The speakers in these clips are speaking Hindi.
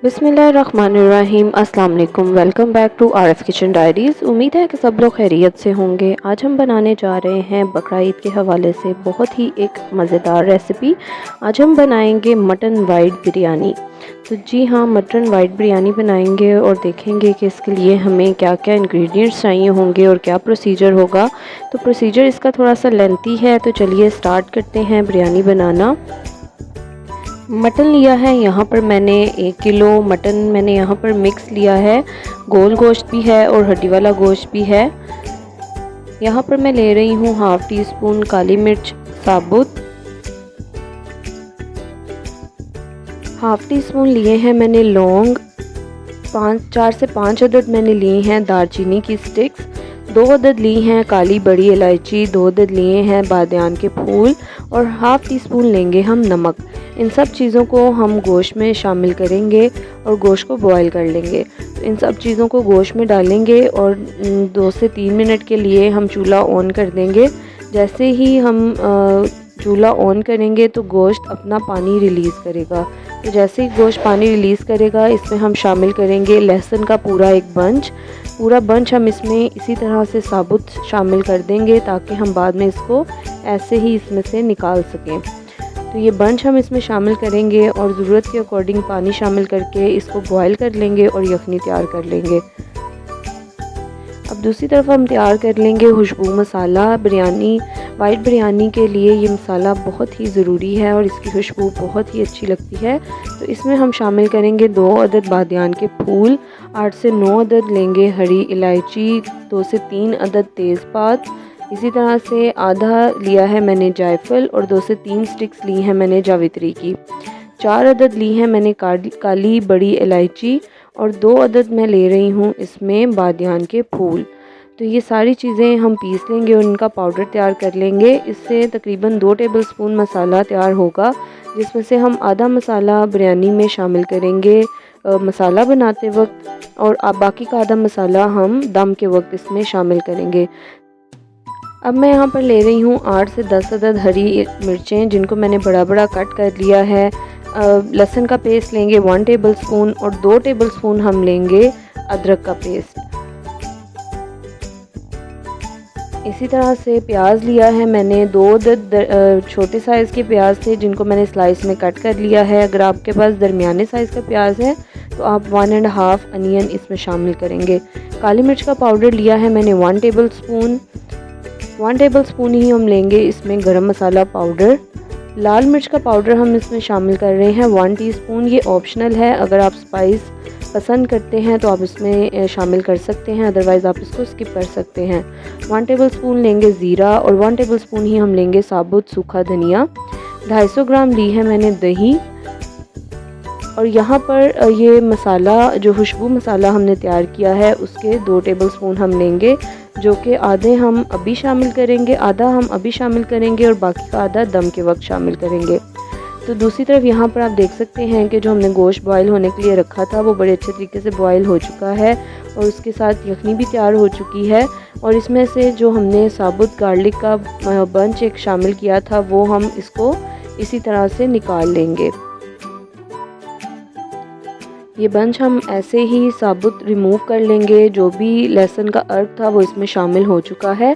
बिस्मिल्लाहिर्रहमानिर्रहीम। अस्सलाम वालेकुम। Welcome back to RF kitchen diaries. उम्मीद है कि सब लोग खैरियत से होंगे। आज हम बनाने जा रहे हैं बकरा ईद के हवाले से बहुत ही एक मज़ेदार रेसिपी। आज हम बनाएंगे मटन वाइट बिरयानी। तो जी हाँ, मटन वाइट बिरयानी बनाएंगे और देखेंगे कि इसके लिए हमें क्या क्या इंग्रेडिएंट्स चाहिए होंगे और क्या प्रोसीजर होगा। तो प्रोसीजर इसका थोड़ा सा लेंथी है, तो चलिए स्टार्ट करते हैं बिरयानी बनाना। मटन लिया है यहाँ पर मैंने 1 किलो मटन मैंने यहाँ पर मिक्स लिया है। गोल गोश्त भी है और हड्डी वाला गोश्त भी है। यहाँ पर मैं ले रही हूँ हाफ़ टी स्पून काली मिर्च साबुत। हाफ़ टी स्पून लिए हैं मैंने लौंग। 4 से 5 अदद मैंने लिए हैं दालचीनी की स्टिक्स। 2 अदद ली हैं काली बड़ी इलायची। 2 अदद लिए हैं बादियान के फूल और हाफ़ टी स्पून लेंगे हम नमक। इन सब चीज़ों को हम गोश्त में शामिल करेंगे और गोश्त को बॉईल कर लेंगे। तो इन सब चीज़ों को गोश्त में डालेंगे और 2 से 3 मिनट के लिए हम चूल्हा ऑन कर देंगे। जैसे ही हम चूल्हा ऑन करेंगे तो गोश्त अपना पानी रिलीज़ करेगा। तो जैसे ही गोश्त पानी रिलीज़ करेगा, इसमें हम शामिल करेंगे लहसुन का पूरा एक बंच। पूरा बंच हम इसमें इसी तरह से साबुत शामिल कर देंगे ताकि हम बाद में इसको ऐसे ही इसमें से निकाल सकें। तो ये बंच हम इसमें शामिल करेंगे और ज़रूरत के अकॉर्डिंग पानी शामिल करके इसको बॉईल कर लेंगे और यखनी तैयार कर लेंगे। अब दूसरी तरफ हम तैयार कर लेंगे खुशबू मसाला। वाइट बिरयानी के लिए ये मसाला बहुत ही ज़रूरी है और इसकी खुशबू बहुत ही अच्छी लगती है। तो इसमें हम शामिल करेंगे 2 अदद बादियान के फूल, 8 से 9 अदद लेंगे हरी इलायची, 2 से 3 अदद तेज़पात। इसी तरह से आधा लिया है मैंने जायफल और 2 से 3 स्टिक्स ली हैं मैंने जावित्री की। 4 अदद ली हैं मैंने काली बड़ी इलायची और 2 अदद मैं ले रही हूँ इसमें बादियान के फूल। तो ये सारी चीज़ें हम पीस लेंगे और इनका पाउडर तैयार कर लेंगे। इससे तकरीबन 2 टेबलस्पून मसाला तैयार होगा, जिसमें से हम आधा मसाला बिरयानी में शामिल करेंगे मसाला बनाते वक्त, और बाकी का आधा मसाला हम दम के वक्त इसमें शामिल करेंगे। अब मैं यहाँ पर ले रही हूँ 8 से 10 अदद हरी मिर्चें, जिनको मैंने बड़ा बड़ा कट कर लिया है। लहसुन का पेस्ट लेंगे 1 टेबलस्पून और 2 टेबलस्पून हम लेंगे अदरक का पेस्ट। इसी तरह से प्याज लिया है मैंने 2 अदद छोटे साइज़ के प्याज थे, जिनको मैंने स्लाइस में कट कर लिया है। अगर आपके पास दरमियाने साइज़ का प्याज है तो आप 1.5 अनियन इसमें शामिल करेंगे। काली मिर्च का पाउडर लिया है मैंने 1 टेबलस्पून। 1 टेबलस्पून ही हम लेंगे इसमें गरम मसाला पाउडर। लाल मिर्च का पाउडर हम इसमें शामिल कर रहे हैं 1 टीस्पून। ये ऑप्शनल है, अगर आप स्पाइस पसंद करते हैं तो आप इसमें शामिल कर सकते हैं, अदरवाइज़ आप इसको स्किप कर सकते हैं। 1 टेबलस्पून लेंगे ज़ीरा और 1 टेबलस्पून ही हम लेंगे साबुत सूखा धनिया। 250 ग्राम ली है मैंने दही। और यहाँ पर ये मसाला जो खुशबू मसाला हमने तैयार किया है उसके 2 टेबलस्पून हम लेंगे, जो कि आधे हम अभी शामिल करेंगे, आधा हम अभी शामिल करेंगे और बाकी का आधा दम के वक्त शामिल करेंगे। तो दूसरी तरफ यहाँ पर आप देख सकते हैं कि जो हमने गोश्त बॉईल होने के लिए रखा था वो बड़े अच्छे तरीके से बॉईल हो चुका है और उसके साथ यखनी भी तैयार हो चुकी है। और इसमें से जो हमने साबुत गार्लिक का बंच एक शामिल किया था वो हम इसको इसी तरह से निकाल लेंगे। ये बंच हम ऐसे ही साबुत रिमूव कर लेंगे। जो भी लहसुन का अर्क था वो इसमें शामिल हो चुका है।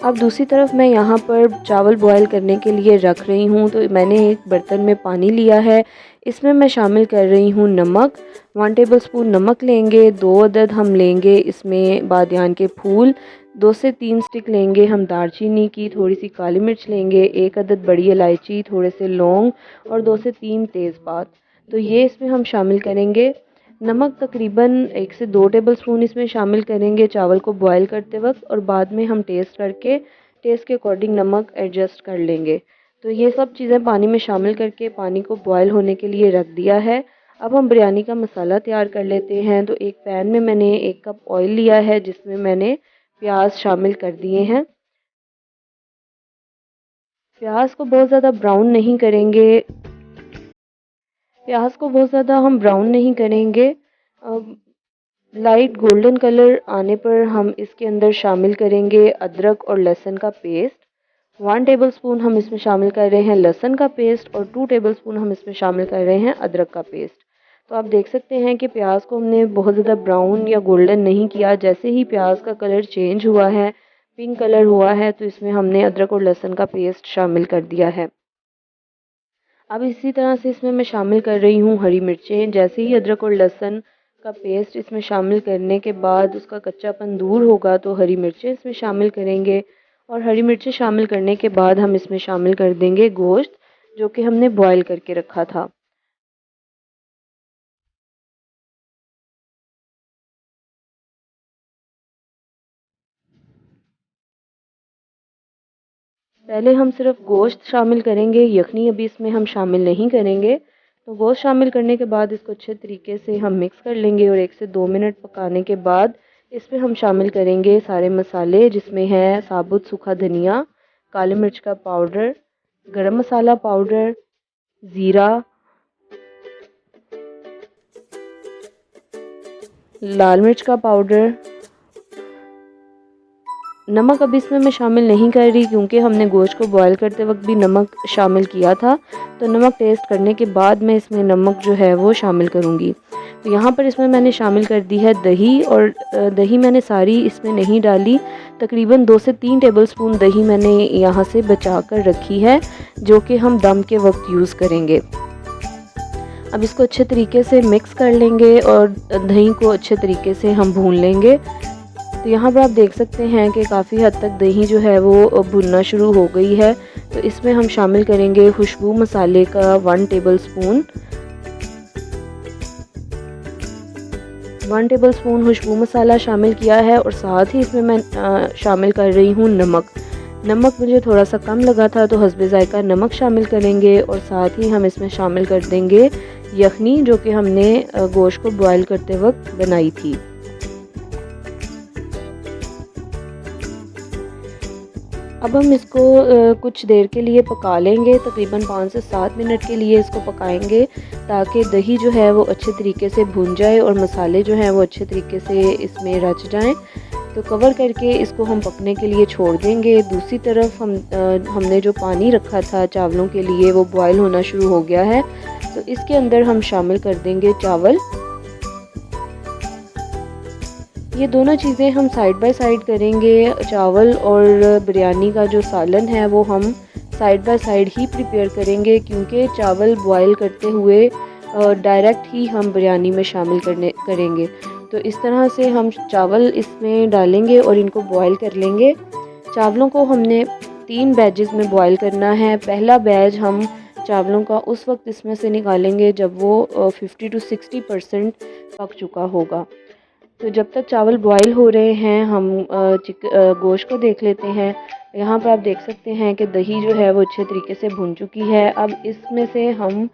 अब दूसरी तरफ मैं यहाँ पर चावल बॉईल करने के लिए रख रही हूँ। तो मैंने एक बर्तन में पानी लिया है, इसमें मैं शामिल कर रही हूँ नमक। 1 टेबलस्पून नमक लेंगे। 2 अदद हम लेंगे इसमें बादियान के फूल। 2 से 3 स्टिक लेंगे हम दालचीनी की। थोड़ी सी काली मिर्च लेंगे, 1 अदद बड़ी इलायची, थोड़े से लौंग और 2 से 3 तेज़पात। तो ये इसमें हम शामिल करेंगे। नमक तकरीबन 1 से 2 टेबलस्पून इसमें शामिल करेंगे चावल को बॉईल करते वक्त, और बाद में हम टेस्ट करके टेस्ट के अकॉर्डिंग नमक एडजस्ट कर लेंगे। तो ये सब चीज़ें पानी में शामिल करके पानी को बॉईल होने के लिए रख दिया है। अब हम बिरयानी का मसाला तैयार कर लेते हैं। तो एक पैन में मैंने 1 कप ऑयल लिया है, जिसमें मैंने प्याज शामिल कर दिए हैं। प्याज को बहुत ज़्यादा ब्राउन नहीं करेंगे। प्याज को बहुत ज़्यादा हम ब्राउन नहीं करेंगे। लाइट गोल्डन कलर आने पर हम इसके अंदर शामिल करेंगे अदरक और लहसुन का पेस्ट। 1 टेबलस्पून हम इसमें शामिल कर रहे हैं लहसुन का पेस्ट और 2 टेबलस्पून हम इसमें शामिल कर रहे हैं अदरक का पेस्ट। तो आप देख सकते हैं कि प्याज को हमने बहुत ज़्यादा ब्राउन या गोल्डन नहीं किया। जैसे ही प्याज का कलर चेंज हुआ है, पिंक कलर हुआ है, तो इसमें हमने अदरक और लहसुन का पेस्ट शामिल कर दिया है। अब इसी तरह से इसमें मैं शामिल कर रही हूँ हरी मिर्चें। जैसे ही अदरक और लहसुन का पेस्ट इसमें शामिल करने के बाद उसका कच्चापन दूर होगा तो हरी मिर्चें इसमें शामिल करेंगे और हरी मिर्चें शामिल करने के बाद हम इसमें शामिल कर देंगे गोश्त जो कि हमने बॉईल करके रखा था। पहले हम सिर्फ गोश्त शामिल करेंगे, यखनी अभी इसमें हम शामिल नहीं करेंगे। तो गोश्त शामिल करने के बाद इसको अच्छे तरीके से हम मिक्स कर लेंगे और 1 से 2 मिनट पकाने के बाद इसमें हम शामिल करेंगे सारे मसाले, जिसमें है साबुत सूखा धनिया, काली मिर्च का पाउडर, गरम मसाला पाउडर, ज़ीरा, लाल मिर्च का पाउडर। नमक अभी इसमें मैं शामिल नहीं कर रही क्योंकि हमने गोश्त को बॉईल करते वक्त भी नमक शामिल किया था। तो नमक टेस्ट करने के बाद मैं इसमें नमक जो है वो शामिल करूँगी। तो यहाँ पर इसमें मैंने शामिल कर दी है दही और दही मैंने सारी इसमें नहीं डाली। तकरीबन 2 से 3 टेबलस्पून दही मैंने यहाँ से बचा कर रखी है जो कि हम दम के वक्त यूज़ करेंगे। अब इसको अच्छे तरीके से मिक्स कर लेंगे और दही को अच्छे तरीके से हम भून लेंगे। तो यहाँ पर आप देख सकते हैं कि काफ़ी हद तक दही जो है वो भुनना शुरू हो गई है। तो इसमें हम शामिल करेंगे खुशबू मसाले का 1 टेबलस्पून। 1 टेबलस्पून खुशबू मसाला शामिल किया है और साथ ही इसमें मैं शामिल कर रही हूँ नमक। नमक मुझे थोड़ा सा कम लगा था तो हस्बे ज़ायका नमक शामिल करेंगे और साथ ही हम इसमें शामिल कर देंगे यखनी जो कि हमने गोश्त को बॉईल करते वक्त बनाई थी। अब हम इसको कुछ देर के लिए पका लेंगे, तकरीबन 5 से 7 मिनट के लिए इसको पकाएंगे ताकि दही जो है वो अच्छे तरीके से भुन जाए और मसाले जो हैं वो अच्छे तरीके से इसमें रच जाएं। तो कवर करके इसको हम पकने के लिए छोड़ देंगे। दूसरी तरफ हमने जो पानी रखा था चावलों के लिए वो बॉयल होना शुरू हो गया है। तो इसके अंदर हम शामिल कर देंगे चावल। ये दोनों चीज़ें हम साइड बाय साइड करेंगे। चावल और बिरयानी का जो सालन है वो हम side by side he prepare करेंगे क्योंकि चावल बॉईल करते हुए डायरेक्ट ही हम बिरयानी में शामिल करेंगे। तो इस तरह से हम चावल इसमें डालेंगे और इनको बॉईल कर लेंगे। चावलों को हमने 3 बैचेस में बॉईल करना है। पहला बैच हम चावलों का उस वक्त इसमें से निकालेंगे जब वो 50 to 60% पक चुका होगा। तो जब तक चावल बॉईल हो रहे हैं हम गोश्त को देख लेते हैं। यहाँ पर आप देख सकते हैं कि दही जो है वो अच्छे तरीके से भुन चुकी है। अब इसमें से हम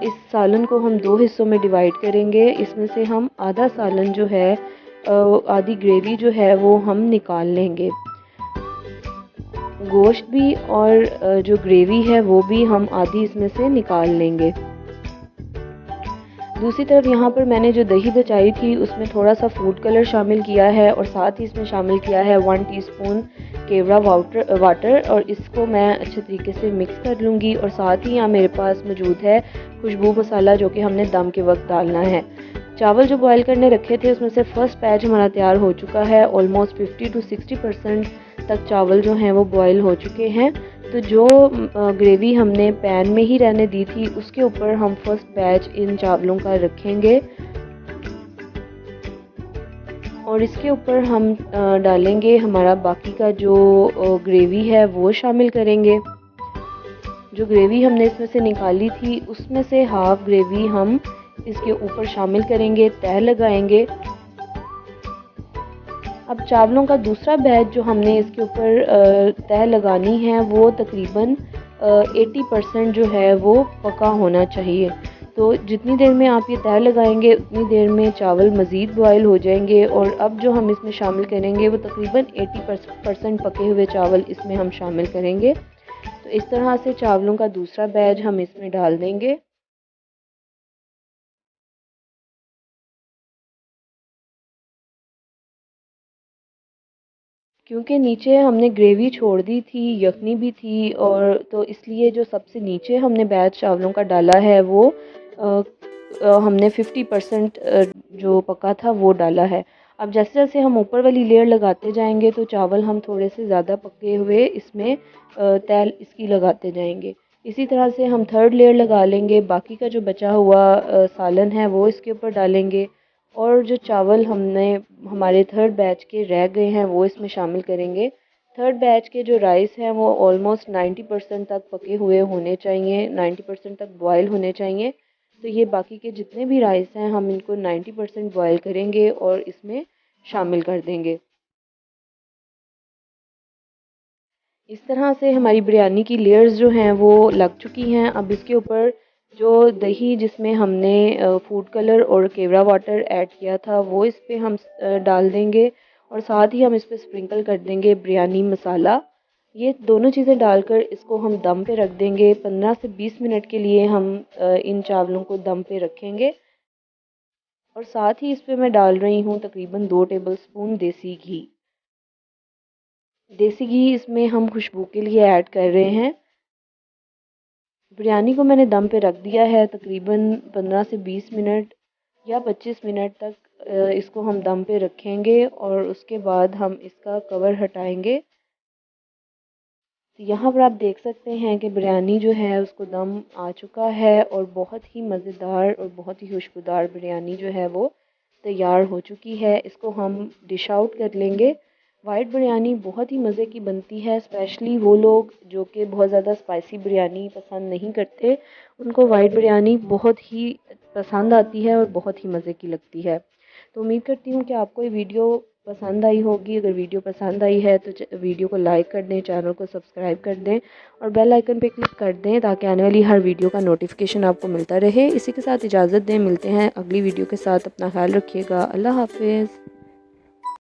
इस सालन को हम 2 हिस्सों में डिवाइड करेंगे। इसमें से हम आधा सालन जो है आधी ग्रेवी जो है वो हम निकाल लेंगे। गोश्त भी और जो ग्रेवी है वो भी हम आधी इसमें से निकाल लेंगे। दूसरी तरफ यहाँ पर मैंने जो दही बचाई थी उसमें थोड़ा सा फूड कलर शामिल किया है और साथ ही इसमें शामिल किया है 1 टीस्पून केवड़ा वाटर और इसको मैं अच्छे तरीके से मिक्स कर लूँगी। और साथ ही यहाँ मेरे पास मौजूद है खुशबू मसाला जो कि हमने दम के वक्त डालना है। चावल जो बॉईल करने रखे थे उसमें से फर्स्ट बैच हमारा तैयार हो चुका है। ऑलमोस्ट 50 to 60% तक चावल जो हैं वो बॉईल हो चुके हैं। तो जो ग्रेवी हमने पैन में ही रहने दी थी उसके ऊपर हम फर्स्ट बैच इन चावलों का रखेंगे और इसके ऊपर हम डालेंगे हमारा बाकी का जो ग्रेवी है वो शामिल करेंगे। जो ग्रेवी हमने इसमें से निकाली थी उसमें से हाफ ग्रेवी हम इसके ऊपर शामिल करेंगे, तह लगाएंगे। अब चावलों का दूसरा बैच जो हमने इसके ऊपर तह लगानी है वो तकरीबन 80% जो है वो पका होना चाहिए। तो जितनी देर में आप ये तह लगाएंगे उतनी देर में चावल मज़ीद बॉयल हो जाएंगे। और अब जो हम इसमें शामिल करेंगे वो तकरीबन 80% पके हुए चावल इसमें हम शामिल करेंगे। तो इस तरह से चावलों का दूसरा बैच हम इसमें डाल देंगे। क्योंकि नीचे हमने ग्रेवी छोड़ दी थी, यखनी भी थी, और तो इसलिए जो सबसे नीचे हमने बैच चावलों का डाला है वो हमने 50% जो पका था वो डाला है। अब जैसे जैसे हम ऊपर वाली लेयर लगाते जाएंगे तो चावल हम थोड़े से ज़्यादा पके हुए इसमें तैल इसकी लगाते जाएंगे। इसी तरह से हम थर्ड लेयर लगा लेंगे, बाकी का जो बचा हुआ सालन है वो इसके ऊपर डालेंगे, और जो चावल हमने हमारे थर्ड बैच के रह गए हैं वो इसमें शामिल करेंगे। थर्ड बैच के जो राइस हैं वो ऑलमोस्ट 90% तक पके हुए होने चाहिए, 90% तक बॉयल होने चाहिए। तो ये बाकी के जितने भी राइस हैं हम इनको 90% बॉयल करेंगे और इसमें शामिल कर देंगे। इस तरह से हमारी बिरयानी की लेयर्स जो हैं वो लग चुकी हैं। अब इसके ऊपर जो दही जिसमें हमने फूड कलर और केवड़ा वाटर ऐड किया था वो इस पे हम डाल देंगे, और साथ ही हम इस पे स्प्रिंकल कर देंगे बिरयानी मसाला। ये दोनों चीज़ें डालकर इसको हम दम पे रख देंगे। 15 से 20 मिनट के लिए हम इन चावलों को दम पे रखेंगे, और साथ ही इस पे मैं डाल रही हूँ तकरीबन 2 टेबल स्पून देसी घी। देसी घी इसमें हम खुशबू के लिए ऐड कर रहे हैं। बिरयानी को मैंने दम पे रख दिया है तकरीबन 15 से 20 मिनट या 25 मिनट तक इसको हम दम पे रखेंगे, और उसके बाद हम इसका कवर हटाएंगे। तो यहाँ पर आप देख सकते हैं कि बिरयानी जो है उसको दम आ चुका है, और बहुत ही मज़ेदार और बहुत ही खुशबूदार बिरयानी जो है वो तैयार हो चुकी है। इसको हम डिश आउट कर लेंगे। वाइट बिरयानी बहुत ही मज़े की बनती है, स्पेशली वो लोग जो कि बहुत ज़्यादा स्पाइसी बिरयानी पसंद नहीं करते, उनको वाइट बिरयानी बहुत ही पसंद आती है और बहुत ही मज़े की लगती है। तो उम्मीद करती हूँ कि आपको ये वीडियो पसंद आई होगी। अगर वीडियो पसंद आई है तो वीडियो को लाइक कर दें, चैनल को सब्सक्राइब कर दें, और बेल आइकन पे क्लिक कर दें ताकि आने वाली हर वीडियो का नोटिफिकेशन आपको मिलता रहे। इसी के साथ इजाज़त दें, मिलते हैं अगली वीडियो के साथ। अपना ख्याल रखिएगा। अल्लाह हाफिज़।